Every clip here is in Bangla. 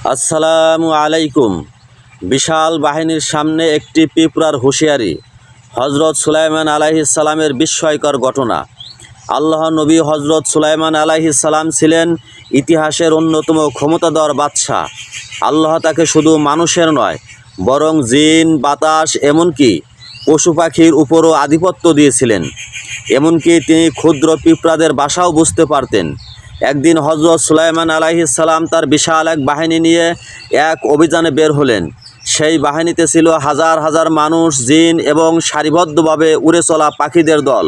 আসসালামু আলাইকুম। বিশাল বাহিনীর সামনে একটি পিঁপড়ার হুঁশিয়ারি। হজরত সুলাইমান আলাইহিস সালামের বিস্ময়কর ঘটনা। আল্লাহ নবী হজরত সুলাইমান আলাইহিস সালাম ছিলেন ইতিহাসের অন্যতম ক্ষমতাধর বাদশাহ। আল্লাহ তাকে শুধু মানুষের নয়, বরং জিন, বাতাস, এমনকি পশু পাখির উপরও আধিপত্য দিয়েছিলেন। এমনকি তিনি ক্ষুদ্র পিঁপড়াদের ভাষাও বুঝতে পারতেন। একদিন হজরত সুলাইমান আলাইহিস সালাম তার বিশাল এক বাহিনী নিয়ে এক অভিযানে বের হলেন। সেই বাহিনীতে ছিল হাজার হাজার মানুষ, জিন এবং সারিবদ্ধভাবে উড়ে চলা পাখিদের দল।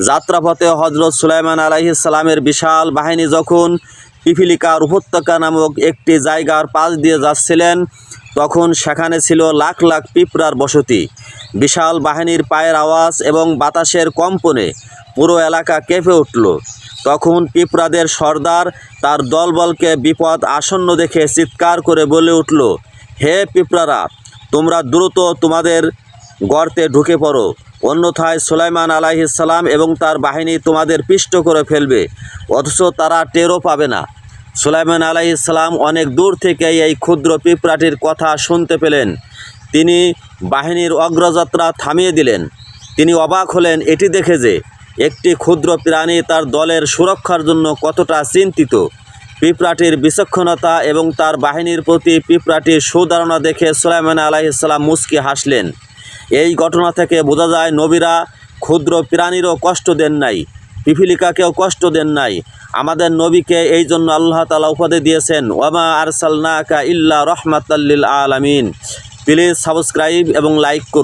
যাত্রাপথে হজরত সুলাইমান আলাইহিস সালামের বিশাল বাহিনী যখন পিপিলিকার উপত্যকা নামক একটি জায়গার পাশ দিয়ে যাচ্ছিলেন, তখন সেখানে ছিল লাখ লাখ পিঁপড়ার বসতি। বিশাল বাহিনীর পায়ের আওয়াজ এবং বাতাসের কম্পনে পুরো এলাকা কেঁপে উঠল। তখন পিঁপড়াদের সর্দার তার দলবলকে বিপদ আসন্ন দেখে চিৎকার করে বলে উঠল, হে পিঁপড়ারা, তোমরা দ্রুত তোমাদের গর্তে ঢুকে পড়ো, অন্যথায় সুলাইমান আলাইহিস সালাম এবং তার বাহিনী তোমাদের পিষ্ট করে ফেলবে, অথচ তারা টেরও পাবে না। সুলাইমান আলাইহিস সালাম অনেক দূর থেকে এই ক্ষুদ্র পিঁপড়াটির কথা শুনতে পেলেন। তিনি বাহিনীর অগ্রযাত্রা থামিয়ে দিলেন। তিনি অবাক হলেন এটি দেখে যে একটি ক্ষুদ্র প্রাণী তার দলের সুরক্ষার জন্য কতটা চিন্তিত। পিঁপড়াটির বিচক্ষণতা এবং তার বাহিনীর প্রতি পিঁপড়াটির সুধারণা দেখে সুলাইমান আলাইহিস সালাম মুচকি হাসলেন। এই ঘটনা থেকে বোঝা যায়, নবীরা ক্ষুদ্র প্রাণীরও কষ্ট দেন নাই, পিপিলিকাকেও কষ্ট দেন নাই। আমাদের নবীকে এই জন্য আল্লাহ তাআলা উপাধি দিয়েছেন, ওয়ামা আরসালনাকা ইল্লা রাহমাতাল লিল আলামিন। প্লিজ সাবস্ক্রাইব এবং লাইক করুন।